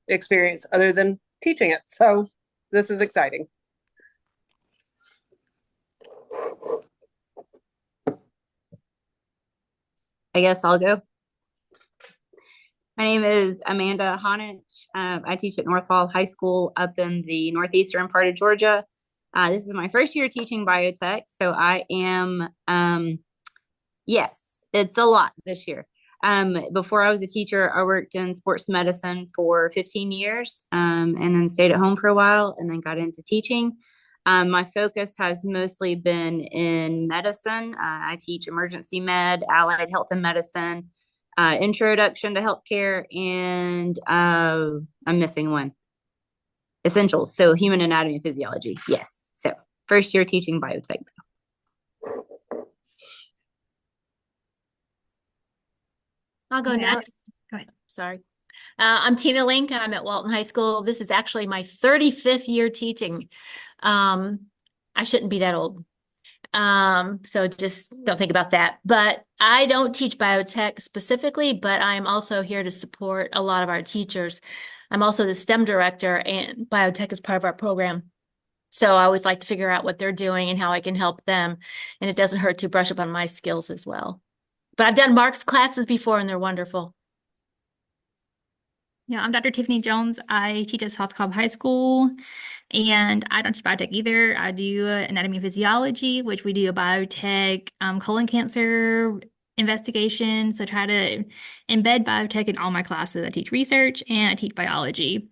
experience other than teaching it. So this is exciting. I guess I'll go. My name is Amanda Honich. I teach at Northfall High School up in the northeastern part of Georgia. This is my first year teaching biotech, so I am, yes, it's a lot this year. Before I was a teacher, I worked in sports medicine for 15 years, and then stayed at home for a while and then got into teaching. My focus has mostly been in medicine. I teach emergency med, allied health and medicine, introduction to healthcare, and I'm missing one. Essentials, so human anatomy and physiology. Yes. So first year teaching biotech. I'll go next. Go ahead. Sorry. I'm Tina Link. I'm at Walton High School. This is actually my 35th year teaching. I shouldn't be that old. So just don't think about that. But I don't teach biotech specifically, but I'm also here to support a lot of our teachers. I'm also the STEM director, and biotech is part of our program. So I always like to figure out what they're doing and how I can help them. And it doesn't hurt to brush up on my skills as well. But I've done Marc's classes before, and they're wonderful. Yeah, I'm Dr. Tiffany Jones. I teach at South Cobb High School, and I don't teach biotech either. I do anatomy and physiology, which we do a biotech colon cancer investigation. So try to embed biotech in all my classes. I teach research and I teach biology.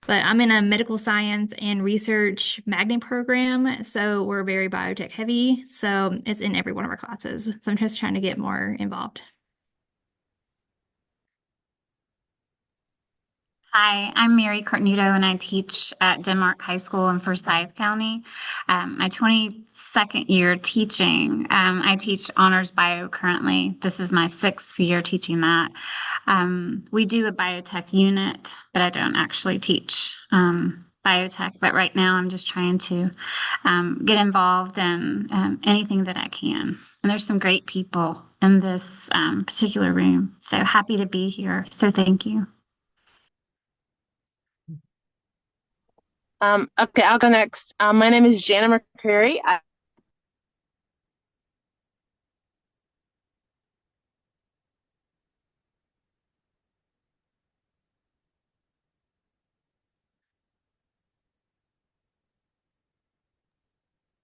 But I'm in a medical science and research magnet program, so we're very biotech heavy. So it's in every one of our classes. So I'm just trying to get more involved. Hi, I'm Mary Carnuto, and I teach at Denmark High School in Forsyth County. My 22nd year teaching. I teach honors bio currently. This is my 6th year teaching that. We do a biotech unit, but I don't actually teach biotech. But right now, I'm just trying to get involved in anything that I can. And there's some great people in this particular room. So happy to be here. So thank you. Okay, I'll go next. My name is Jana McCreary.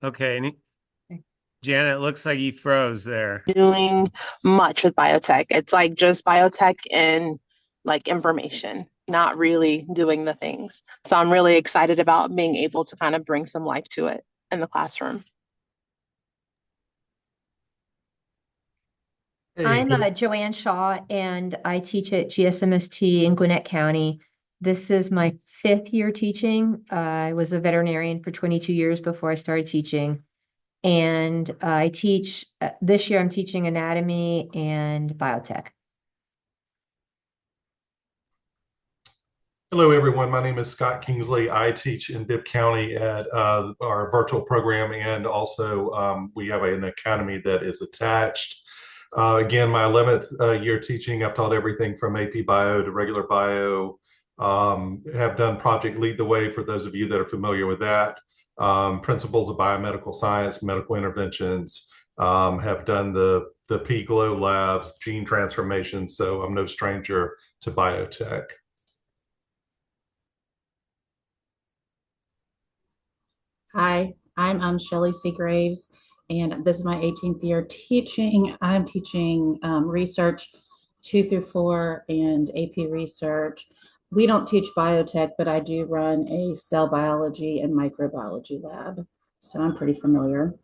Okay, Janet, it looks like you froze there. Doing much with biotech. It's like just biotech and like information, not really doing the things. So I'm really excited about being able to kind of bring some life to it in the classroom. I'm Joanne Shaw, and I teach at GSMST in Gwinnett County. This is my 5th year teaching. I was a veterinarian for 22 years before I started teaching. And I teach, this year I'm teaching anatomy and biotech. Hello, everyone. My name is Scott Kingsley. I teach in Bibb County at our virtual program, and also we have an academy that is attached. Again, my 11th year teaching. I've taught everything from AP Bio to regular bio. Have done Project Lead the Way for those of you that are familiar with that. Principles of biomedical science, medical interventions. Have done the P-Glow labs, gene transformation. So I'm no stranger to biotech. Hi, I'm Shelley Seagraves, and this is my 18th year teaching. I'm teaching research 2 through 4 and AP research. We don't teach biotech, but I do run a cell biology and microbiology lab, so I'm pretty familiar.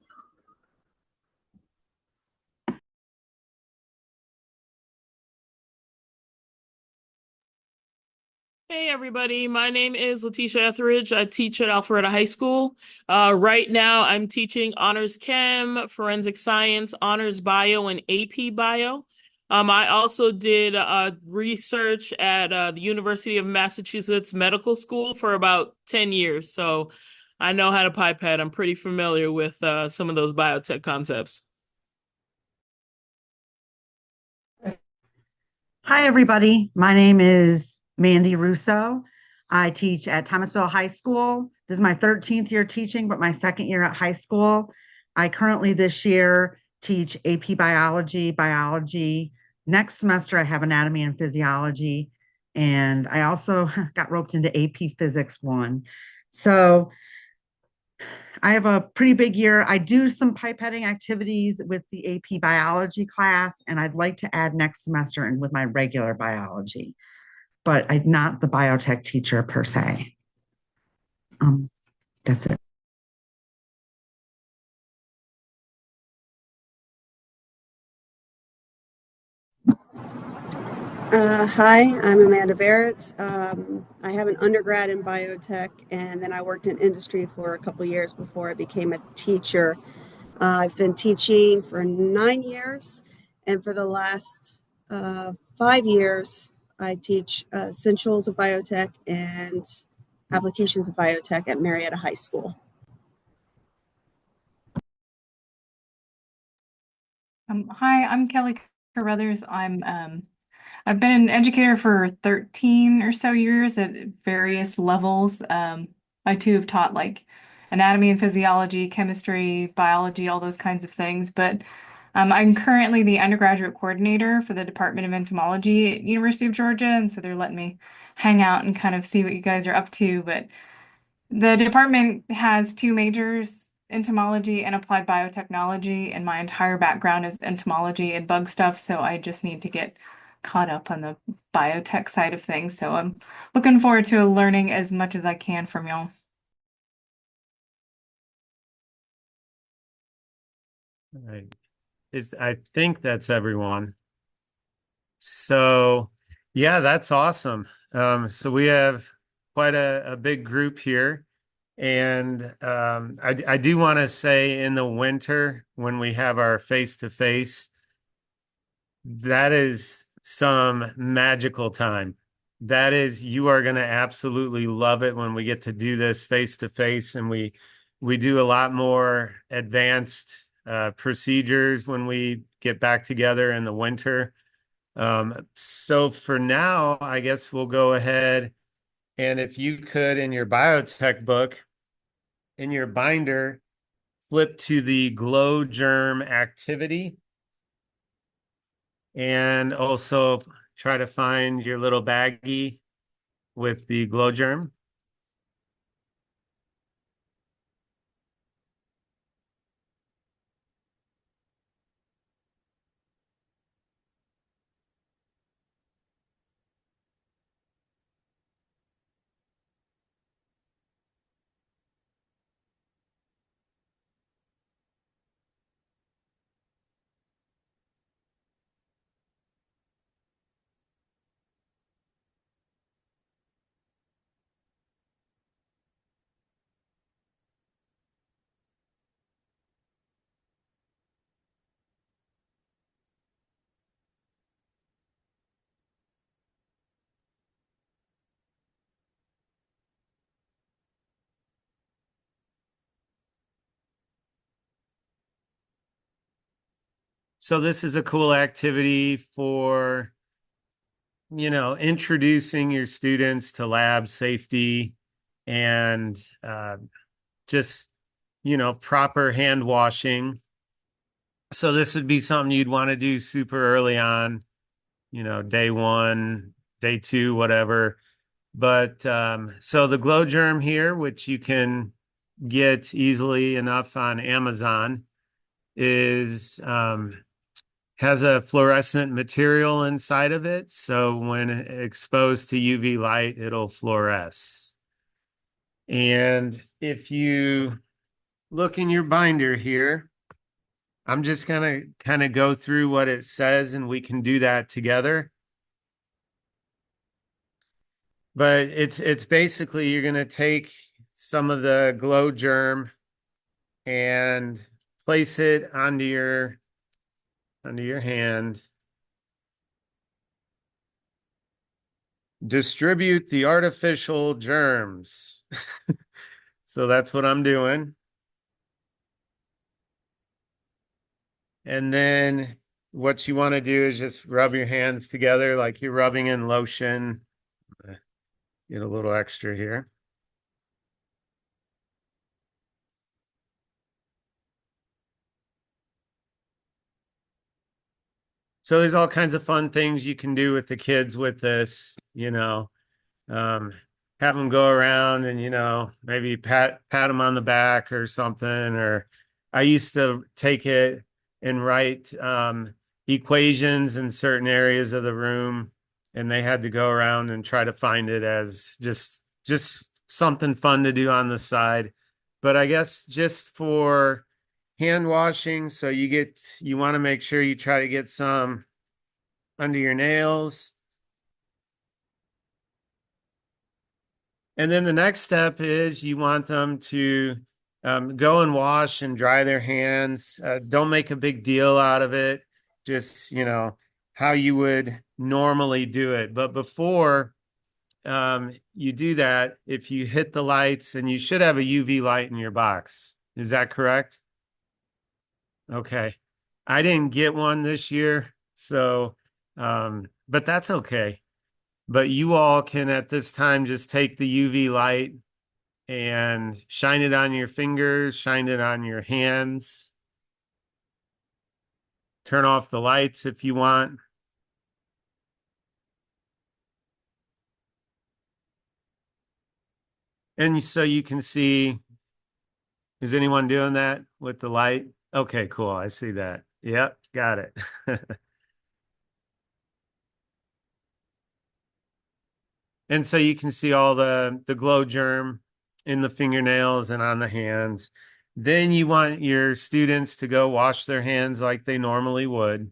Hey everybody, my name is Letitia Etheridge. I teach at Alpharetta High School. Right now I'm teaching Honors Chem, Forensic Science, Honors Bio, and AP Bio. I also did research at the University of Massachusetts Medical School for about 10 years. So I know how to pipette. I'm pretty familiar with some of those biotech concepts. Hi, everybody. My name is Mandy Russo. I teach at Thomasville High School. This is my 13th year teaching, but my second year at high school. I currently this year teach AP biology. Next semester, I have anatomy and physiology. And I also got roped into AP Physics 1. So I have a pretty big year. I do some pipetting activities with the AP biology class, and I'd like to add next semester and with my regular biology, but I'm not the biotech teacher per se. That's it. Hi, I'm Amanda Barrett. I have an undergrad in biotech, and then I worked in industry for a couple years before I became a teacher. I've been teaching for 9 years, and for the last 5 years, I teach essentials of biotech and applications of biotech at Marietta High School. Hi, I'm Kelly Carruthers. I've been an educator for 13 or so years at various levels. I too have taught like anatomy and physiology, chemistry, biology, all those kinds of things. But I'm currently the undergraduate coordinator for the Department of Entomology at University of Georgia, and so they're letting me hang out and kind of see what you guys are up to. But the department has two majors, entomology and applied biotechnology, and my entire background is entomology and bug stuff, so I just need to get caught up on the biotech side of things. So I'm looking forward to learning as much as I can from y'all. Right. I think that's everyone. So yeah, that's awesome. So we have quite a big group here. And I do want to say in the winter when we have our face-to-face, that is some magical time. That is, you are going to absolutely love it when we get to do this face-to-face, and we do a lot more advanced procedures when we get back together in the winter. So for now, I guess we'll go ahead, and if you could, in your biotech book, in your binder, flip to the glow germ activity, and also try to find your little baggie with the glow germ. So this is a cool activity for, introducing your students to lab safety and just, proper hand washing. So this would be something you'd want to do super early on, day 1, day 2, whatever. But so the glow germ here, which you can get easily enough on Amazon, is has a fluorescent material inside of it. So when exposed to UV light, it'll fluoresce. And if you look in your binder here, I'm just gonna kind of go through what it says, and we can do that together. But it's basically you're gonna take some of the glow germ and place it onto your hand. Distribute the artificial germs. So that's what I'm doing. And then what you want to do is just rub your hands together like you're rubbing in lotion. Get a little extra here. So there's all kinds of fun things you can do with the kids with this, um, have them go around and, maybe pat them on the back or something. Or I used to take it and write equations in certain areas of the room, and they had to go around and try to find it as just something fun to do on the side. But I guess just for hand washing, so you want to make sure you try to get some under your nails. And then the next step is you want them to go and wash and dry their hands. Don't make a big deal out of it. Just, how you would normally do it. But before you do that, if you hit the lights, and you should have a UV light in your box. Is that correct? Okay. I didn't get one this year, so, but that's okay. But you all can at this time just take the UV light and shine it on your fingers, shine it on your hands. Turn off the lights if you want. And so you can see, is anyone doing that with the light? Okay, cool. I see that. Yep, got it. And so you can see all the glow germ in the fingernails and on the hands. Then you want your students to go wash their hands like they normally would.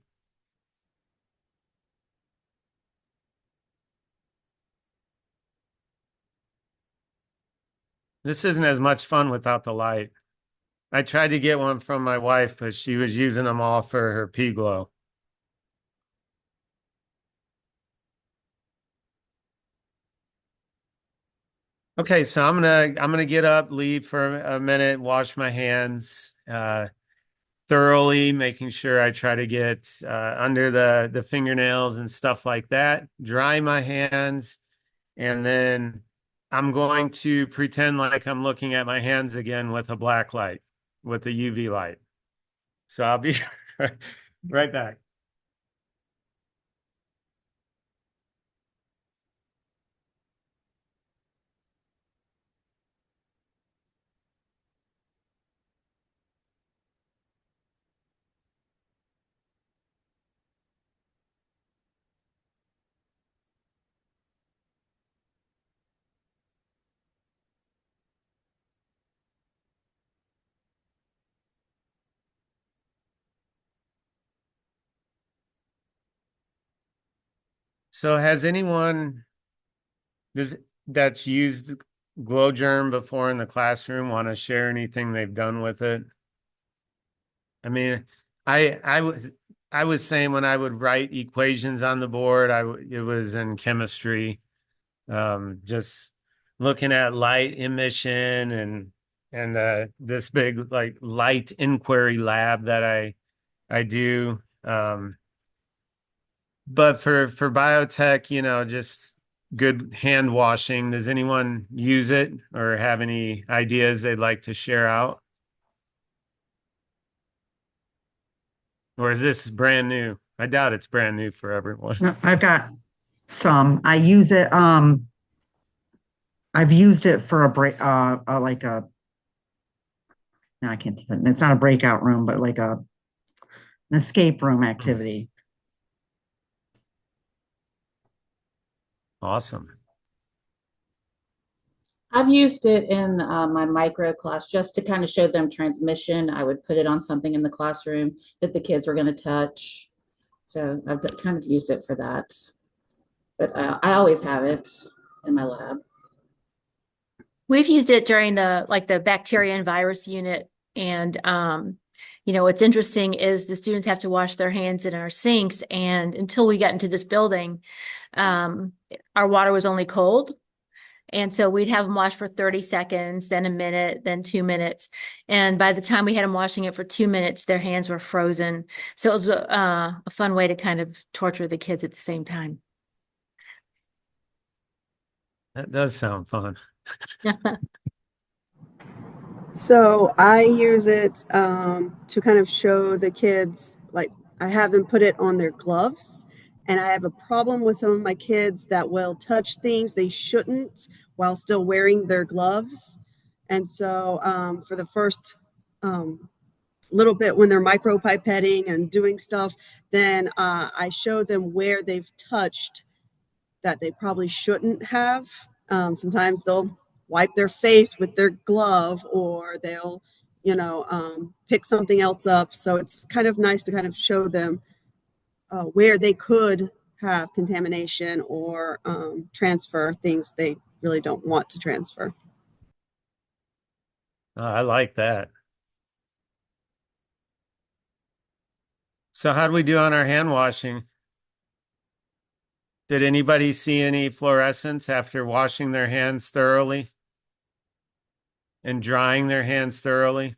This isn't as much fun without the light. I tried to get one from my wife, but she was using them all for her pea glow. Okay, so I'm gonna get up, leave for a minute, wash my hands thoroughly, making sure I try to get under the fingernails and stuff like that. Dry my hands, and then I'm going to pretend like I'm looking at my hands again with a black light, with the UV light. So I'll be right back. So has anyone that's used glow germ before in the classroom want to share anything they've done with it? I mean, I was saying when I would write equations on the board, it was in chemistry, just looking at light emission and this big like light inquiry lab that I do. But for biotech, just good hand washing. Does anyone use it or have any ideas they'd like to share out? Or is this brand new? I doubt it's brand new for everyone. No, I've got some. I use it. I've used it for a break, like a. No, I can't. It's not a breakout room, but like an escape room activity. Awesome. I've used it in my micro class just to kind of show them transmission. I would put it on something in the classroom that the kids were going to touch. So I've kind of used it for that. But I always have it in my lab. We've used it during the bacteria and virus unit. And, what's interesting is the students have to wash their hands in our sinks. And until we got into this building, our water was only cold. And so we'd have them wash for 30 seconds, then a minute, then 2 minutes. And by the time we had them washing it for 2 minutes, their hands were frozen. So it was a fun way to kind of torture the kids at the same time. That does sound fun. So I use it to kind of show the kids, like I have them put it on their gloves. And I have a problem with some of my kids that will touch things they shouldn't while still wearing their gloves. And so for the first little bit when they're micropipetting and doing stuff, then I show them where they've touched that they probably shouldn't have. Sometimes they'll wipe their face with their glove, or they'll, pick something else up. So it's kind of nice to kind of show them where they could have contamination or transfer things they really don't want to transfer. Oh, I like that. So how do we do on our hand washing? Did anybody see any fluorescence after washing their hands thoroughly and drying their hands thoroughly?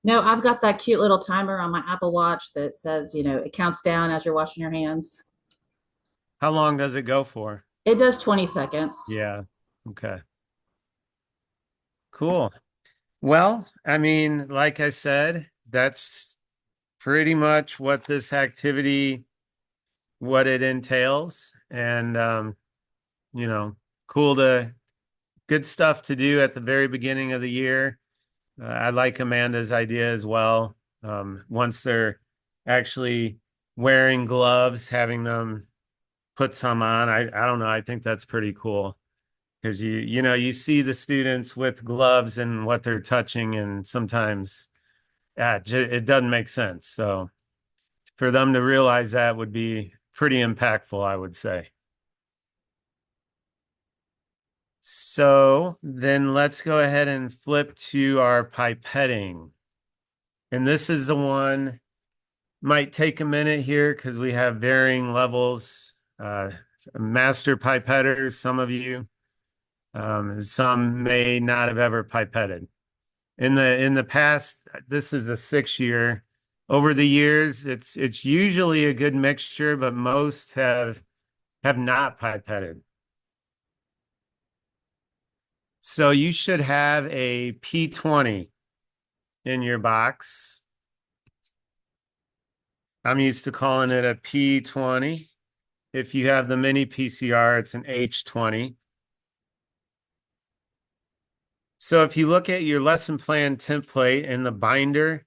No, I've got that cute little timer on my Apple Watch that says, it counts down as you're washing your hands. How long does it go for? It does 20 seconds. Yeah. Okay. Cool. Well, I mean, like I said, that's pretty much what this activity, what it entails. And, cool good stuff to do at the very beginning of the year. I like Amanda's idea as well. Once they're actually wearing gloves, having them put some on, I don't know. I think that's pretty cool because you see the students with gloves and what they're touching, and sometimes it doesn't make sense. So for them to realize that would be pretty impactful, I would say. So then let's go ahead and flip to our pipetting. And this is the one, might take a minute here because we have varying levels. Master pipetters, some of you, some may not have ever pipetted. In the past, this is a 6-year. Over the years, it's usually a good mixture, but most have not pipetted. So you should have a P20 in your box. I'm used to calling it a P20. If you have the mini PCR, it's an H20. So if you look at your lesson plan template in the binder,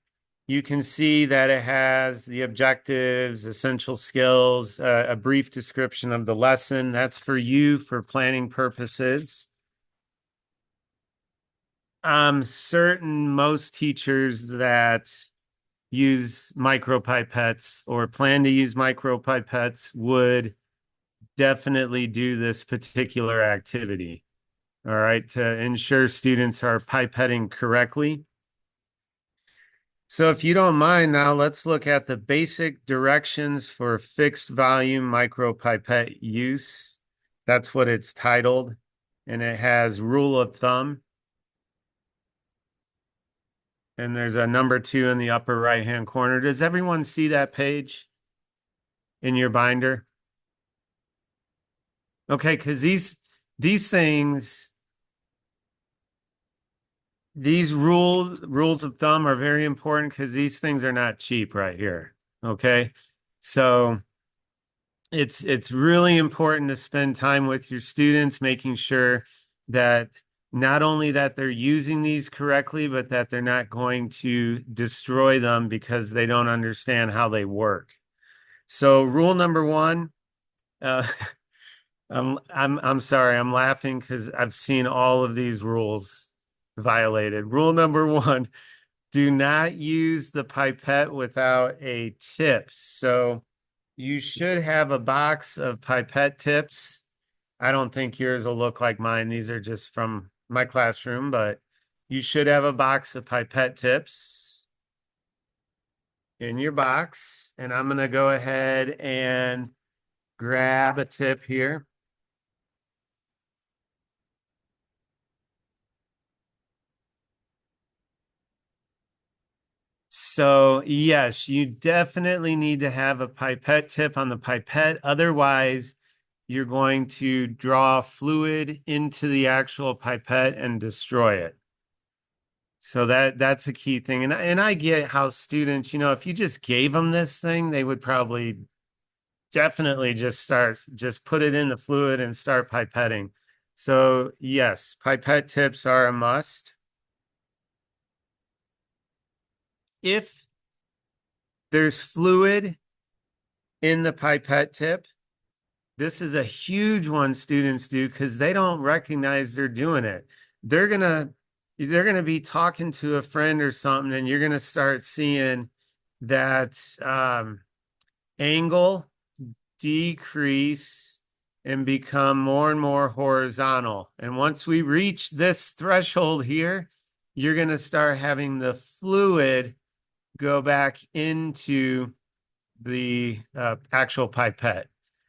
you can see that it has the objectives, essential skills, a brief description of the lesson. That's for you for planning purposes. I'm certain most teachers that use micropipettes or plan to use micropipettes would definitely do this particular activity. All right, to ensure students are pipetting correctly. So if you don't mind, now let's look at the basic directions for fixed volume micropipette use. That's what it's titled, and it has rule of thumb. And there's a number 2 in the upper right-hand corner. Does everyone see that page in your binder? Okay, because these things, these rules of thumb are very important because these things are not cheap right here. Okay, so it's really important to spend time with your students, making sure that not only that they're using these correctly, but that they're not going to destroy them because they don't understand how they work. So rule number 1, I'm sorry, I'm laughing because I've seen all of these rules violated. Rule number 1, do not use the pipette without a tip. So you should have a box of pipette tips. I don't think yours will look like mine. These are just from my classroom, but you should have a box of pipette tips in your box. And I'm going to go ahead and grab a tip here. So yes, you definitely need to have a pipette tip on the pipette. Otherwise, you're going to draw fluid into the actual pipette and destroy it. So that's a key thing. And I get how students, if you just gave them this thing, they would probably definitely just put it in the fluid and start pipetting. So yes, pipette tips are a must. If there's fluid in the pipette tip, this is a huge one students do because they don't recognize they're doing it. They're gonna be talking to a friend or something, and you're gonna start seeing that angle decrease and become more and more horizontal. And once we reach this threshold here, you're gonna start having the fluid go back into the actual pipette.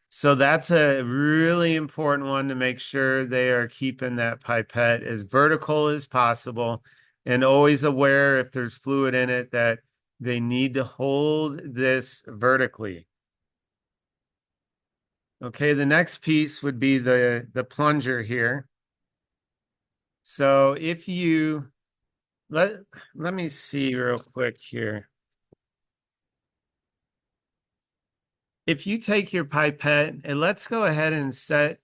So that's a really important one to make sure they are keeping that pipette as vertical as possible and always aware if there's fluid in it that they need to hold this vertically. Okay, the next piece would be the plunger here. So if you let me see real quick here. If you take your pipette, and let's go ahead and set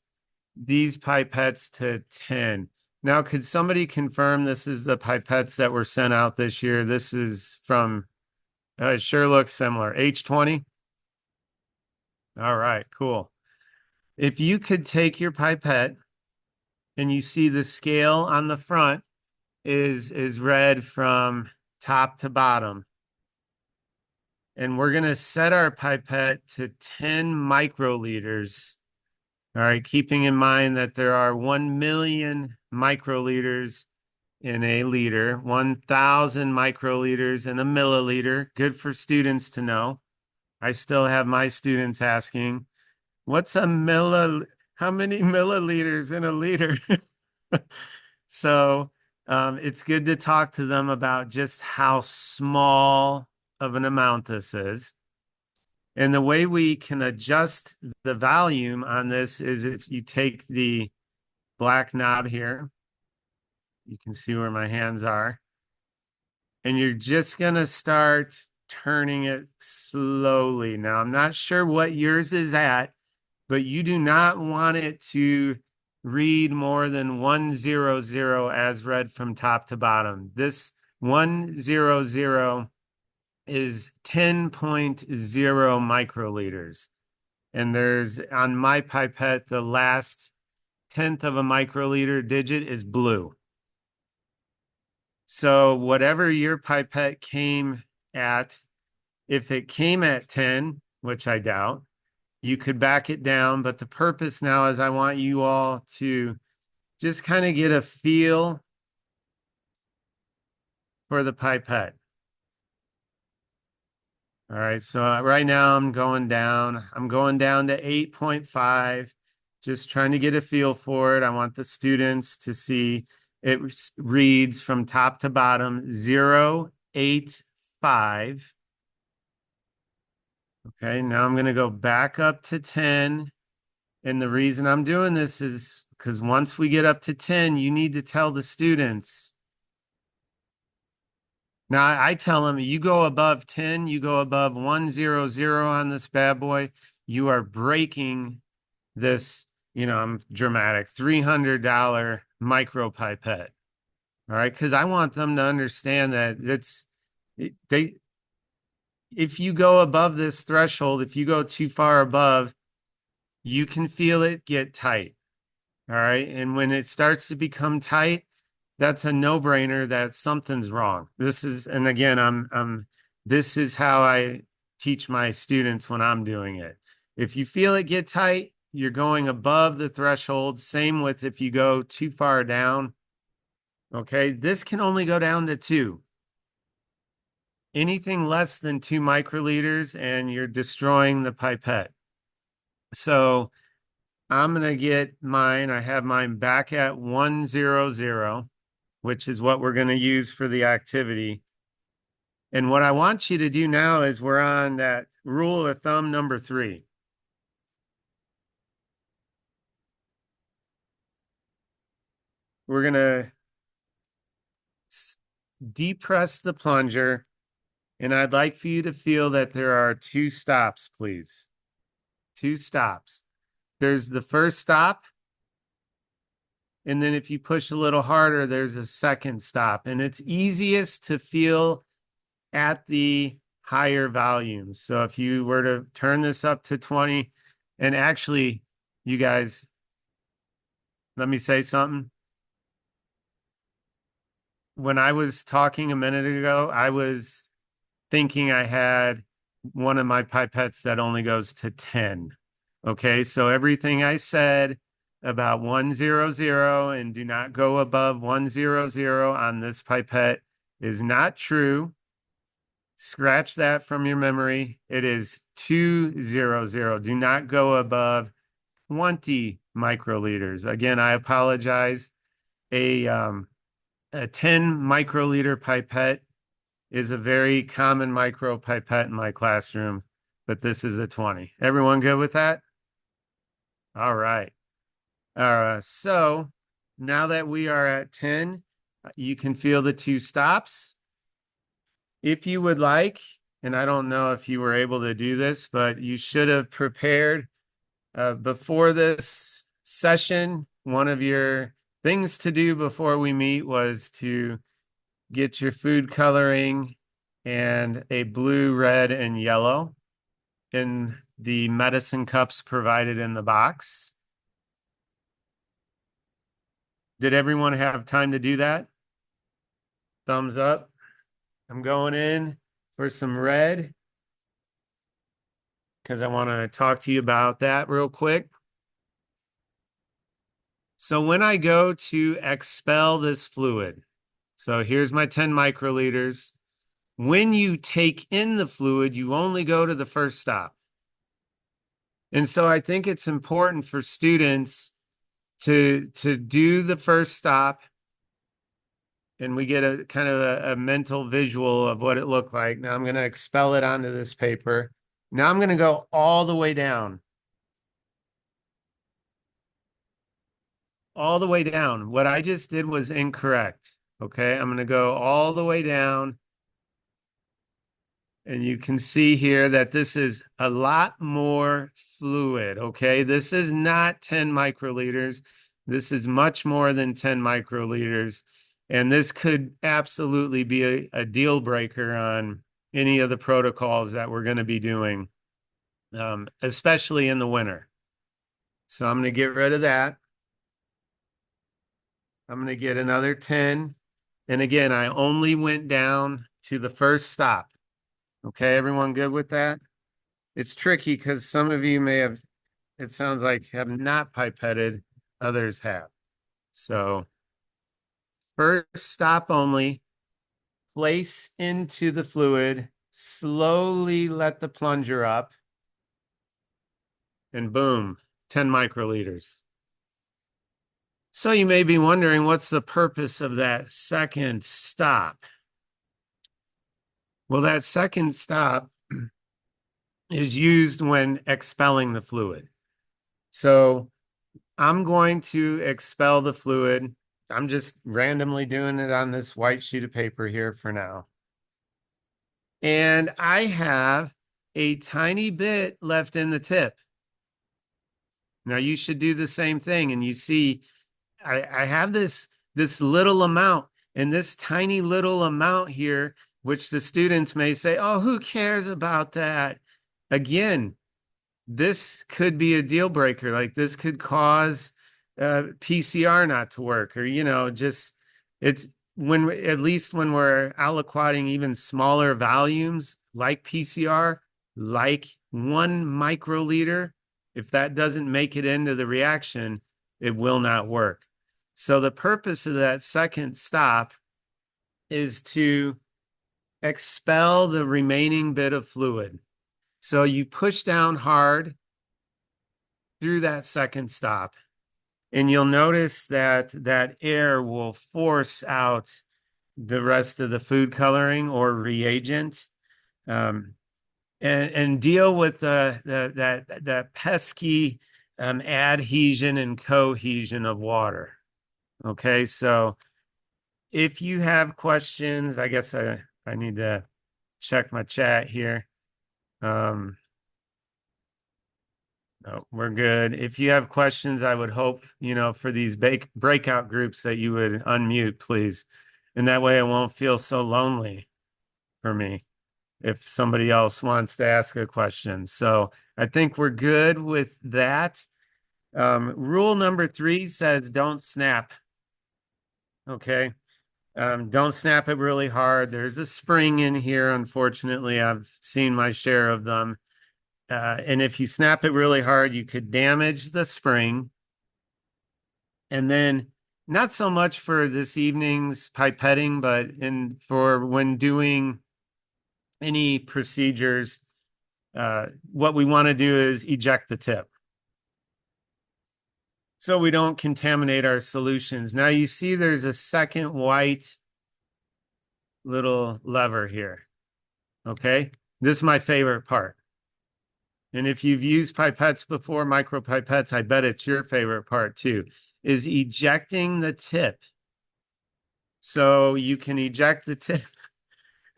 these pipettes to 10. Now, could somebody confirm this is the pipettes that were sent out this year? This is from, it sure looks similar. H20? All right, cool. If you could take your pipette and you see the scale on the front is read from top to bottom. And we're going to set our pipette to 10 microliters. All right, keeping in mind that there are 1 million microliters in a liter, 1,000 microliters in a milliliter. Good for students to know. I still have my students asking, what's how many milliliters in a liter? So it's good to talk to them about just how small of an amount this is. And the way we can adjust the volume on this is if you take the black knob here, you can see where my hands are, and you're just going to start turning it slowly. Now, I'm not sure what yours is at, but you do not want it to read more than 100 as read from top to bottom. This 100 is 10.0 microliters. And there's on my pipette, the last 10th of a microliter digit is blue. So whatever your pipette came at, if it came at 10, which I doubt, you could back it down. But the purpose now is I want you all to just kind of get a feel for the pipette. All right, so right now I'm going down. I'm going down to 8.5, just trying to get a feel for it. I want the students to see it reads from top to bottom 0.85. Okay, now I'm going to go back up to 10. And the reason I'm doing this is because once we get up to 10, you need to tell the students. Now, I tell them, you go above 10, you go above 100 on this bad boy, you are breaking this, I'm dramatic, $300 micro pipette. All right, because I want them to understand that if you go above this threshold, if you go too far above, you can feel it get tight. All right, and when it starts to become tight, that's a no-brainer that something's wrong. This is how I teach my students when I'm doing it. If you feel it get tight, you're going above the threshold. Same with if you go too far down. Okay, this can only go down to 2. Anything less than 2 microliters and you're destroying the pipette. So I'm going to get mine. I have mine back at 100, which is what we're going to use for the activity. And what I want you to do now is we're on that rule of thumb number 3. We're going to depress the plunger, and I'd like for you to feel that there are 2 stops, please. 2 stops. There's the first stop, and then if you push a little harder, there's a second stop. And it's easiest to feel at the higher volumes. So if you were to turn this up to 20, and actually, you guys, let me say something. When I was talking a minute ago, I was thinking I had one of my pipettes that only goes to 10. Okay, so everything I said about 100 and do not go above 100 on this pipette is not true. Scratch that from your memory. It is 200. Do not go above 20 microliters. Again, I apologize. A 10 microliter pipette is a very common micro pipette in my classroom, but this is a 20. Everyone good with that? All right. So now that we are at 10, you can feel the 2 stops. If you would like, and I don't know if you were able to do this, but you should have prepared before this session. One of your things to do before we meet was to get your food coloring and a blue, red, and yellow in the medicine cups provided in the box. Did everyone have time to do that? Thumbs up. I'm going in for some red because I want to talk to you about that real quick. So when I go to expel this fluid, so here's my 10 microliters. When you take in the fluid, you only go to the first stop. And so I think it's important for students to do the first stop, and we get a kind of a mental visual of what it looked like. Now I'm going to expel it onto this paper. Now I'm going to go all the way down. All the way down. What I just did was incorrect. Okay, I'm going to go all the way down. And you can see here that this is a lot more fluid. Okay, this is not 10 microliters. This is much more than 10 microliters. And this could absolutely be a deal breaker on any of the protocols that we're going to be doing, especially in the winter. So I'm going to get rid of that. I'm going to get another 10. And again, I only went down to the first stop. Okay, everyone good with that? It's tricky because some of you may have, it sounds like, have not pipetted, others have. So first stop only, place into the fluid, slowly let the plunger up, and boom, 10 microliters. So you may be wondering, what's the purpose of that second stop? Well, that second stop is used when expelling the fluid. So I'm going to expel the fluid. I'm just randomly doing it on this white sheet of paper here for now. And I have a tiny bit left in the tip. Now you should do the same thing. And you see, I have this little amount, and this tiny little amount here, which the students may say, oh, who cares about that? Again, this could be a deal breaker. Like this could cause PCR not to work, or, just it's when, at least when we're aliquoting even smaller volumes like PCR, like 1 microliter, if that doesn't make it into the reaction, it will not work. So the purpose of that second stop is to expel the remaining bit of fluid. So you push down hard through that second stop, and you'll notice that that air will force out the rest of the food coloring or reagent. And deal with the pesky adhesion and cohesion of water. Okay, so if you have questions, I guess I need to check my chat here. No, we're good. If you have questions, I would hope, for these breakout groups that you would unmute, please. And that way it won't feel so lonely for me if somebody else wants to ask a question. So I think we're good with that. Rule number 3 says don't snap. Okay. Don't snap it really hard. There's a spring in here. Unfortunately, I've seen my share of them. And if you snap it really hard, you could damage the spring. And then not so much for this evening's pipetting, but for when doing any procedures, what we want to do is eject the tip so we don't contaminate our solutions. Now you see there's a second white little lever here. Okay, this is my favorite part. And if you've used pipettes before, micro pipettes, I bet it's your favorite part too, is ejecting the tip. So you can eject the tip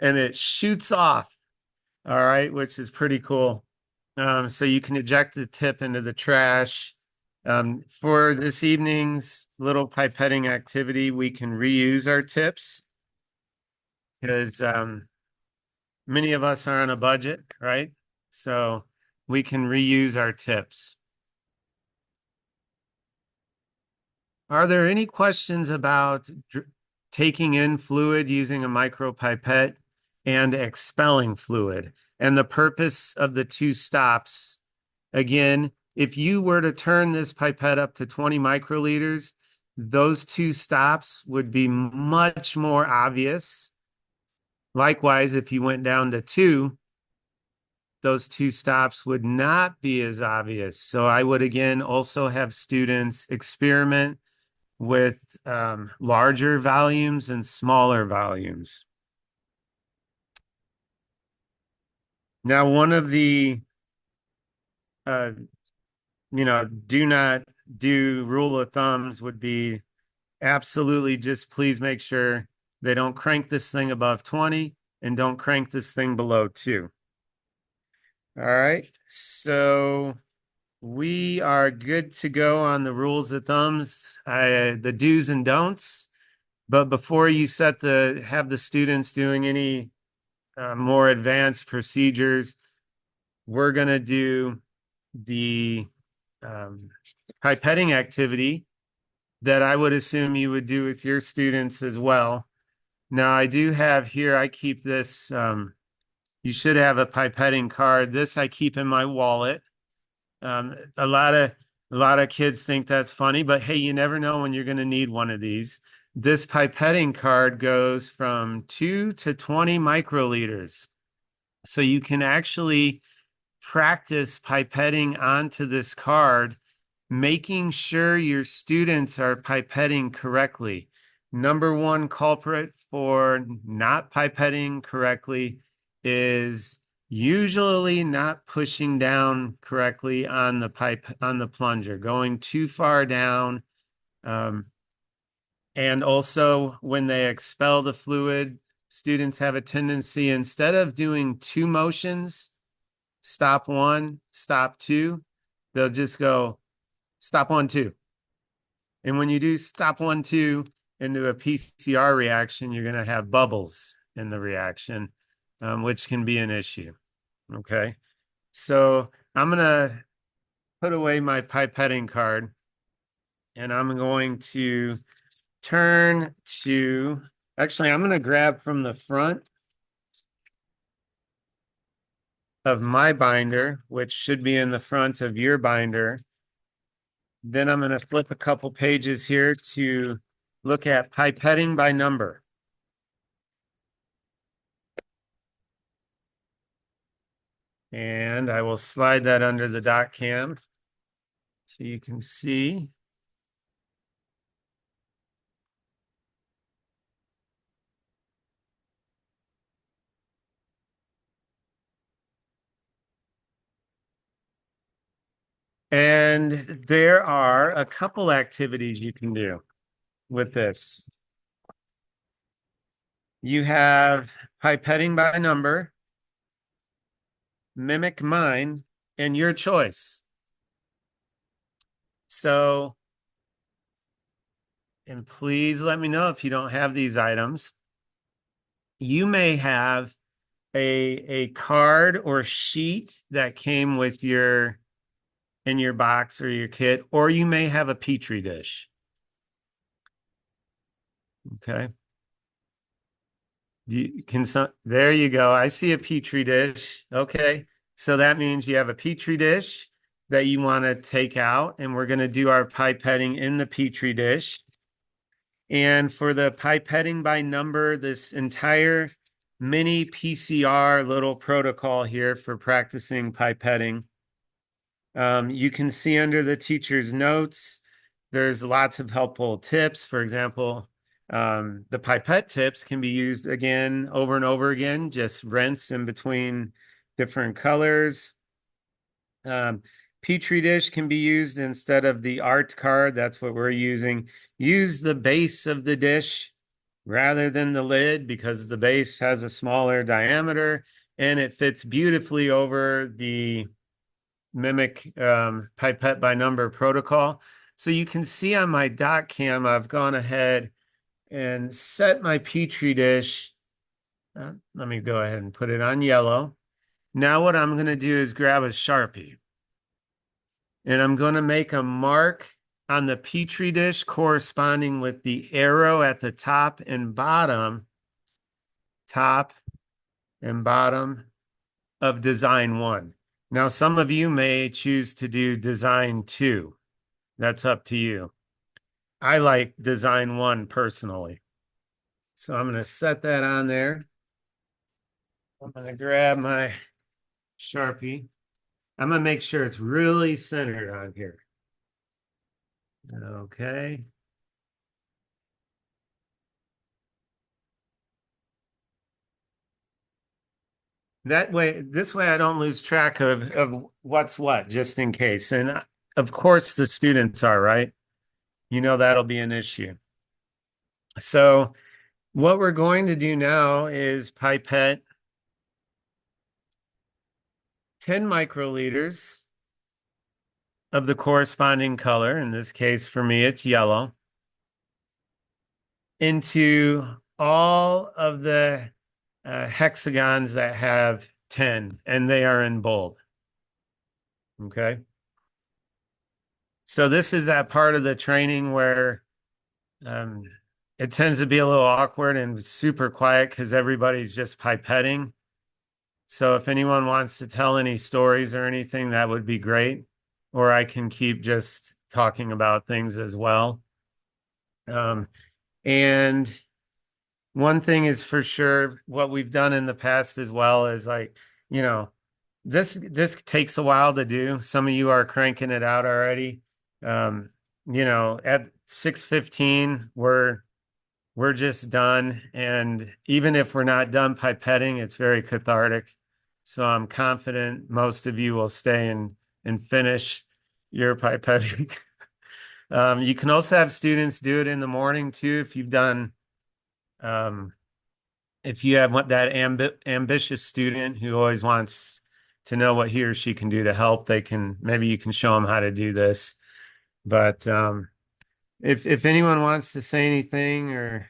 and it shoots off, all right, which is pretty cool. So you can eject the tip into the trash. For this evening's little pipetting activity, we can reuse our tips because many of us are on a budget, right? So we can reuse our tips. Are there any questions about taking in fluid using a micropipette and expelling fluid and the purpose of the 2 stops? Again, if you were to turn this pipette up to 20 microliters, those 2 stops would be much more obvious. Likewise, if you went down to 2, those 2 stops would not be as obvious. So I would, again, also have students experiment with larger volumes and smaller volumes. Now, one of the, do not do rule of thumbs would be absolutely just please make sure they don't crank this thing above 20 and don't crank this thing below 2. All right, so we are good to go on the rules of thumbs, the do's and don'ts. But before you have the students doing any more advanced procedures, we're going to do the pipetting activity that I would assume you would do with your students as well. Now, I do have here, I keep this, you should have a pipetting card. This I keep in my wallet. A lot of kids think that's funny, but hey, you never know when you're going to need one of these. This pipetting card goes from 2 to 20 microliters. So you can actually practice pipetting onto this card, making sure your students are pipetting correctly. Number 1 culprit for not pipetting correctly is usually not pushing down correctly on the plunger, going too far down. And also when they expel the fluid, students have a tendency, instead of doing 2 motions, stop 1, stop 2, they'll just go stop 1, 2. And when you do stop 1, 2 into a PCR reaction, you're going to have bubbles in the reaction, which can be an issue. Okay. So I'm going to put away my pipetting card and I'm going to turn to, actually, I'm going to grab from the front of my binder, which should be in the front of your binder. Then I'm going to flip a couple pages here to look at pipetting by number. And I will slide that under the dot cam so you can see. And there are a couple activities you can do with this. You have pipetting by number, mimic mine, and your choice. So, and please let me know if you don't have these items. You may have a card or sheet that came with your in your box or your kit, or you may have a Petri dish. Okay. There you go. I see a Petri dish. Okay. So that means you have a Petri dish that you want to take out, and we're going to do our pipetting in the Petri dish. And for the pipetting by number, this entire mini PCR little protocol here for practicing pipetting. You can see under the teacher's notes, there's lots of helpful tips. For example, the pipette tips can be used again over and over again, just rinse in between different colors. Petri dish can be used instead of the art card. That's what we're using. Use the base of the dish rather than the lid because the base has a smaller diameter and it fits beautifully over the mimic pipette by number protocol. So you can see on my dot cam, I've gone ahead and set my Petri dish. Let me go ahead and put it on yellow. Now what I'm going to do is grab a Sharpie. And I'm going to make a mark on the Petri dish corresponding with the arrow at the top and bottom of design 1. Now, some of you may choose to do design 2. That's up to you. I like design 1 personally. So I'm going to set that on there. I'm going to grab my Sharpie. I'm going to make sure it's really centered on here. Okay. This way I don't lose track of what's what, just in case. And of course the students are, right? You know, that'll be an issue. So what we're going to do now is pipette 10 microliters of the corresponding color. In this case, for me, it's yellow, into all of the hexagons that have 10, and they are in bold. Okay. So this is that part of the training where it tends to be a little awkward and super quiet because everybody's just pipetting. So if anyone wants to tell any stories or anything, that would be great. Or I can keep just talking about things as well. And one thing is for sure, what we've done in the past as well is like, you know, this takes a while to do. Some of you are cranking it out already. You know, at 6:15, we're just done. And even if we're not done pipetting, it's very cathartic. So I'm confident most of you will stay and finish your pipetting. You can also have students do it in the morning too. If you've done, if you have that ambitious student who always wants to know what he or she can do to help, maybe you can show them how to do this. But if anyone wants to say anything or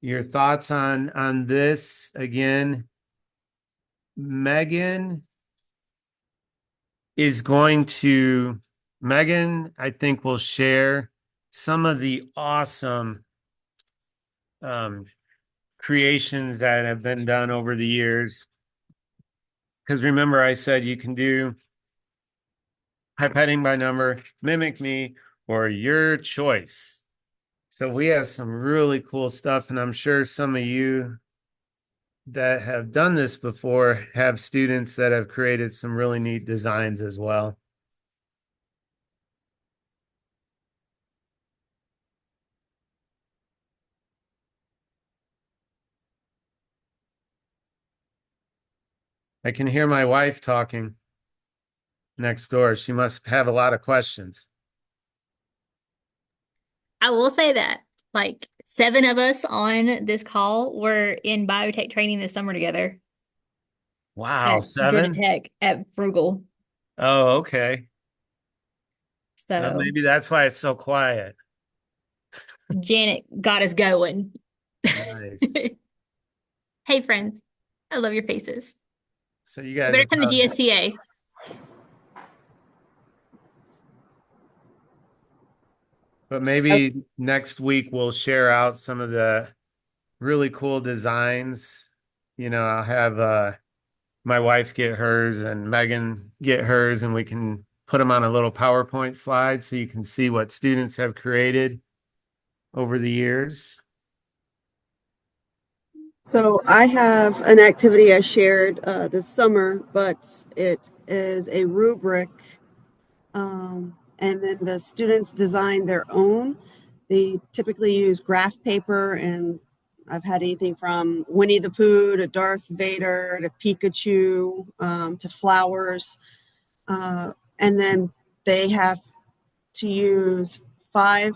your thoughts on this, again, Megan, I think, will share some of the awesome creations that have been done over the years. Because remember, I said you can do pipetting by number, mimic me, or your choice. So we have some really cool stuff, and I'm sure some of you that have done this before have students that have created some really neat designs as well. I can hear my wife talking. next door. She must have a lot of questions. I will say that like 7 of us on this call were in biotech training this summer together Wow, at 7? Tech at Frugal. Oh, okay. So Maybe that's why it's so quiet. Janet got us going. Nice. Hey, friends. I love your faces. So you You guys better have come to done, GSCA. but maybe next week we'll share out some of the really cool designs. I'll have my wife get hers and Megan get hers, and we can put them on a little PowerPoint slide so you can see what students have created over the years. So I have an activity I shared this summer, but it is a rubric, and then the students design their own. They typically use graph paper, and I've had anything from Winnie the Pooh to Darth Vader to Pikachu, to flowers. And then they have to use 5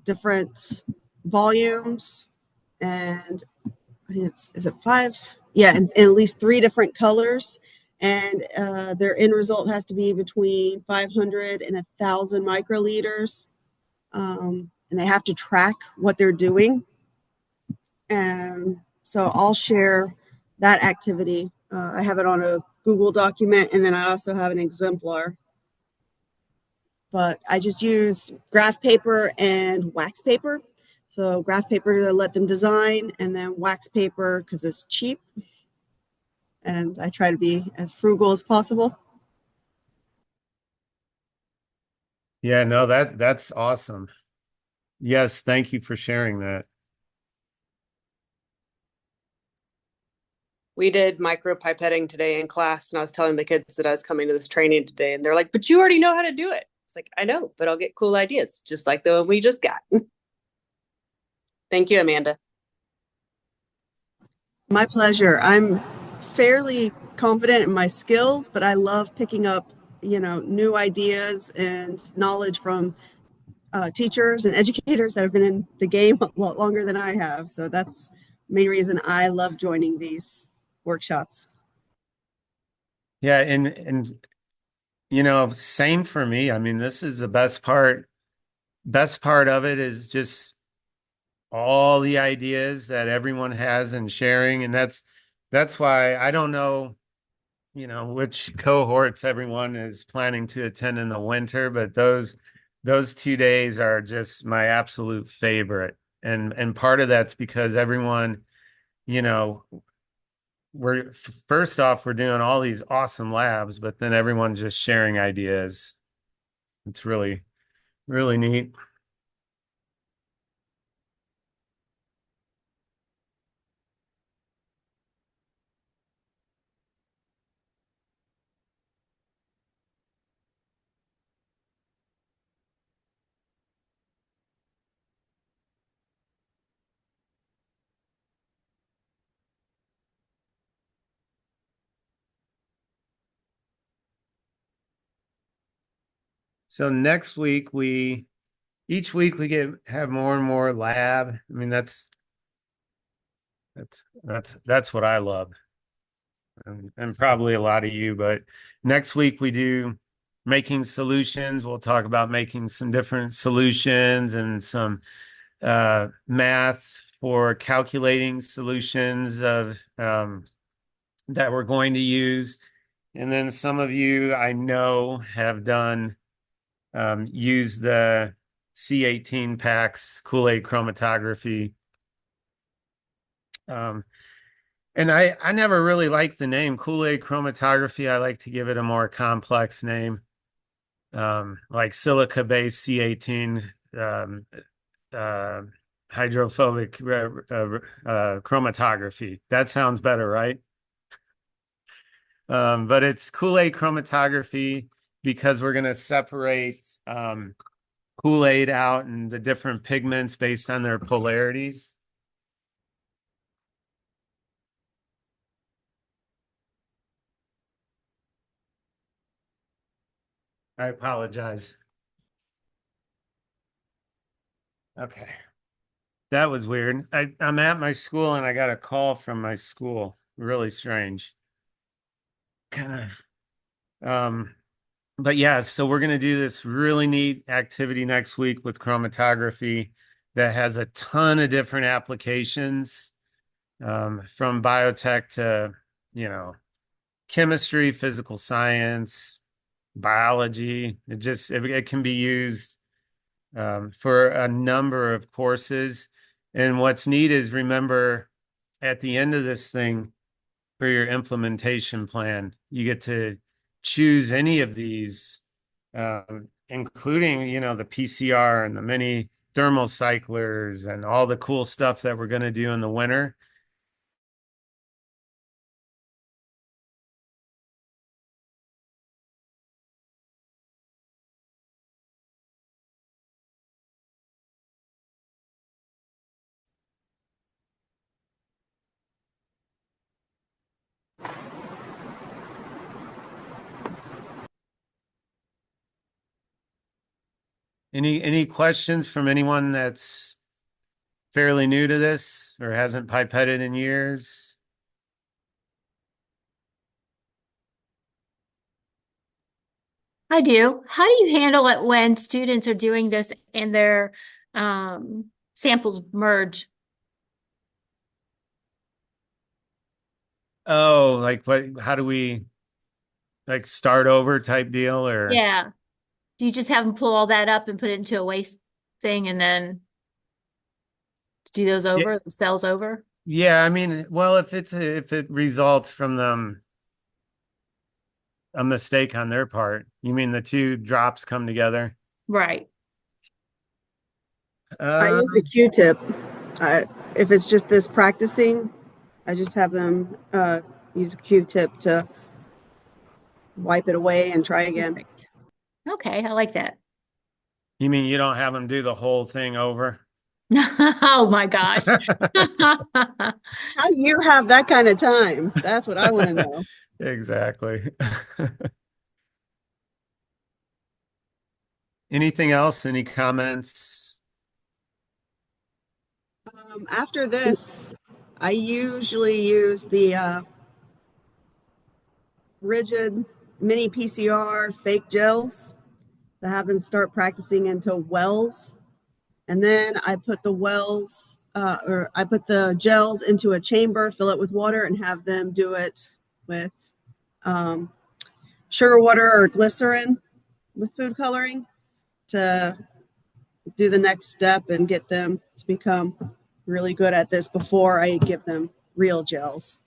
different volumes, and I think is it 5? Yeah, and at least 3 different colors. And their end result has to be between 500 and 1,000 microliters. And they have to track what they're doing. And so I'll share that activity. I have it on a Google document, and then I also have an exemplar. But I just use graph paper and wax paper. So graph paper to let them design, and then wax paper because it's cheap. And I try to be as frugal as possible. Yeah, no, that's awesome. Yes, thank you for sharing that. We did micropipetting today in class, and I was telling the kids that I was coming to this training today, and they're like, "But you already know how to do it." It's like, I know, but I'll get cool ideas, just like the one we just got. Thank you, Amanda. My pleasure. I'm fairly confident in my skills, but I love picking up, new ideas and knowledge from teachers and educators that have been in the game a lot longer than I have. So that's the main reason I love joining these workshops. Yeah, and same for me. I mean, this is the best part. Best part of it is just all the ideas that everyone has and sharing, and that's why I don't know, which cohorts everyone is planning to attend in the winter, but those 2 days are just my absolute favorite. And part of that's because everyone, you know, we're first off, we're doing all these awesome labs, but then everyone's just sharing ideas. It's really, really neat. So next week each week we have more and more lab. I mean, that's what I love. And probably a lot of you, but next week we do making solutions. We'll talk about making some different solutions and some math for calculating solutions of that we're going to use. And then some of you I know have done use the C18 packs Kool-Aid chromatography. And I never really liked the name Kool-Aid chromatography. I like to give it a more complex name, like silica-based C18 uh, hydrophobic chromatography. That sounds better, right? But it's Kool-Aid chromatography because we're going to separate Kool-Aid out and the different pigments based on their polarities. I apologize. Okay. That was weird. I'm at my school and I got a call from my school. Really strange. Kind of. But yeah, so we're going to do this really neat activity next week with chromatography that has a ton of different applications, from biotech to, chemistry, physical science, biology. It can be used for a number of courses. And what's neat is, remember, at the end of this thing, for your implementation plan, you get to choose any of these, including, the PCR and the mini thermal cyclers and all the cool stuff that we're going to do in the winter. Any questions from anyone that's fairly new to this or hasn't pipetted in years? I do. How do you handle it when students are doing this and their samples merge? Oh, like what? How do we, like, start over type deal, or? Yeah. Do you just have them pull all that up and put it into a waste thing and then do those Yeah, over, the cells over? yeah. I mean, well, if it results from them a mistake on their part, you mean the two drops come together? Right. I use a Q-tip. If it's just this practicing, I just have them use a Q-tip to wipe it away and try again. Okay, I like that. You mean you don't have them do the whole thing over? Oh my gosh. How do you have that kind of time? That's what I want to know. Exactly. Anything else? Any comments? After this, I usually use the rigid mini PCR fake gels to have them start practicing into wells. And then I put the wells, or I put the gels into a chamber, fill it with water, and have them do it with um, sugar water or glycerin with food coloring to do the next step and get them to become really good at this before I give them real gels.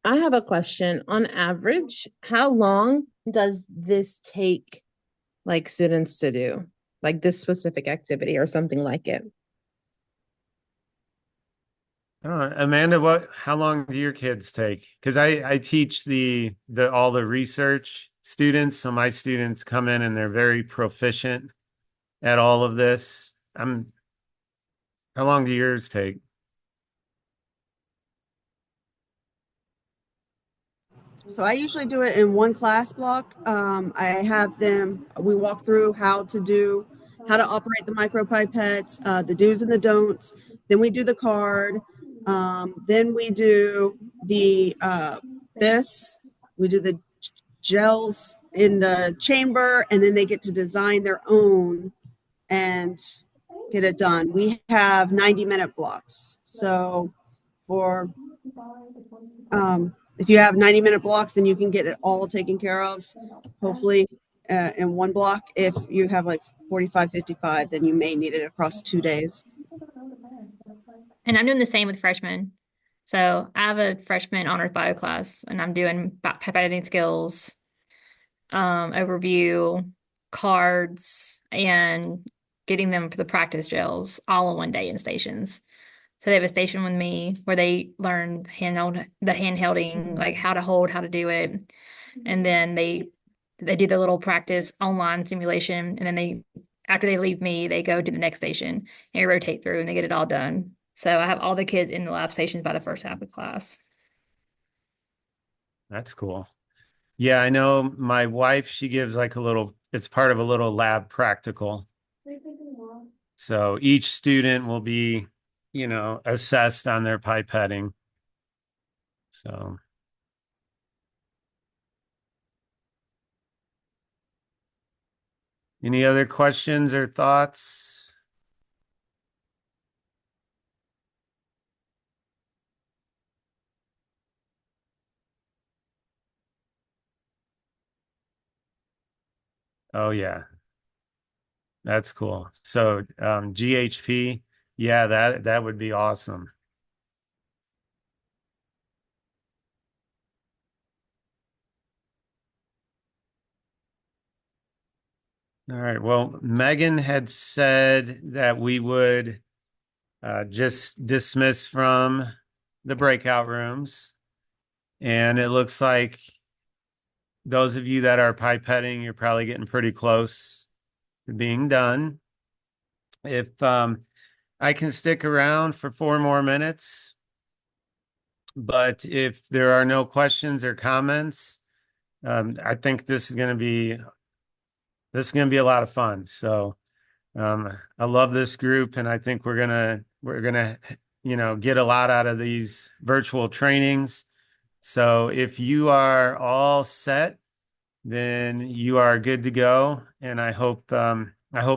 I have a question. On average, how long does this take, like, students to do, like this specific activity or something like it? I don't know. Amanda, how long do your kids take? Because I teach all the research students, so my students come in and they're very proficient at all of this. How long do yours take? So I usually do it in one class block. I have them, we walk through how to operate the micropipettes, the do's and the don'ts. Then we do the card. Then we do we do the gels in the chamber, and then they get to design their own and get it done. We have 90-minute blocks. So for if you have 90-minute blocks, then you can get it all taken care of, hopefully, in one block. If you have like 45, 55, then you may need it across 2 days. And I'm doing the same with freshmen. So I have a freshman honors bio class, and I'm doing pipetting skills, overview, cards, and getting them for the practice gels all in one day in stations. So they have a station with me where they learn handhelding, like how to hold, how to do it. And then they do the little practice online simulation. And then after they leave me, they go to the next station and they rotate through and they get it all done. So I have all the kids in the lab stations by the first half of class. That's cool. Yeah, I know my wife, she gives like a little, it's part of a little lab practical. So each student will be, assessed on their pipetting. So, any other questions or thoughts? Oh yeah, that's cool. So GHP, yeah, that would be awesome. All right. Well, Megan had said that we would just dismiss from the breakout rooms. And it looks like those of you that are pipetting, you're probably getting pretty close to being done. If I can stick around for 4 more minutes, but if there are no questions or comments, I think this is going to be a lot of fun. So I love this group, and I think we're gonna get a lot out of these virtual trainings. So if you are all set, then you are good to go. And I hope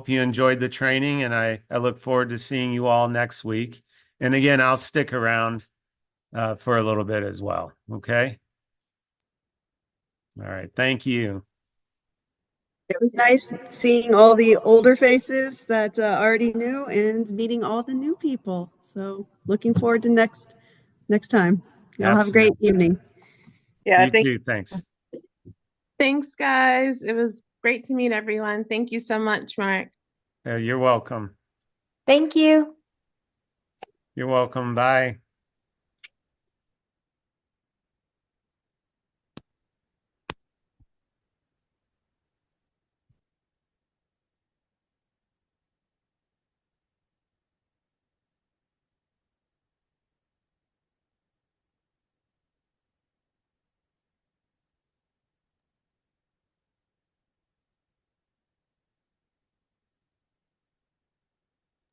you enjoyed the training, and I look forward to seeing you all next week. And again, I'll stick around for a little bit as well. Okay. All right. Thank you. It was nice seeing all the older faces that already knew and meeting all the new people. So looking forward to next time. Y'all have a great Absolutely. evening. Yeah, You too. Thanks. Thanks, guys. It was great to meet everyone. Thank you so much, Mark. You're welcome. Thank you. You're welcome. Bye.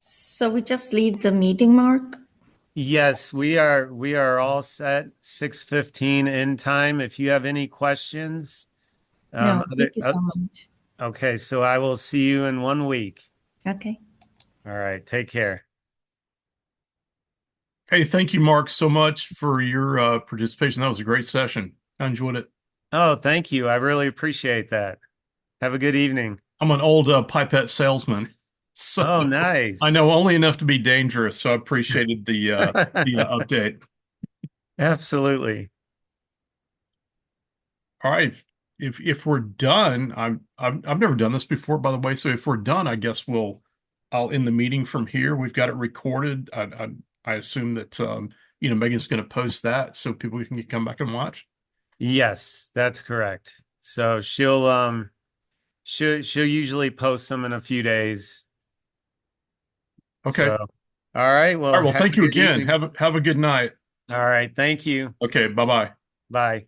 So we just leave the meeting, Mark? Yes, we are all set. 6:15 in time. If you have any questions, No, other, thank you so much. okay, so I will see you in 1 week. Okay. All right, take care. Hey, thank you, Mark, so much for your participation. That was a great session. I enjoyed it. Oh, thank you. I really appreciate that. Have a good evening. I'm an old pipette salesman, so Oh, I nice. know only enough to be dangerous. So I appreciated the update. Absolutely. All right, if we're done, I've never done this before, by the way. So if we're done, I guess I'll end the meeting from here. We've got it recorded. I assume that Megan's going to post that so people can come back and watch. Yes, that's correct. So she'll usually post them in a few days. Okay. So, all right. Well, All right. Well, have thank a you good again. evening. Have a good night. All right. Thank you. Okay. Bye-bye. Bye.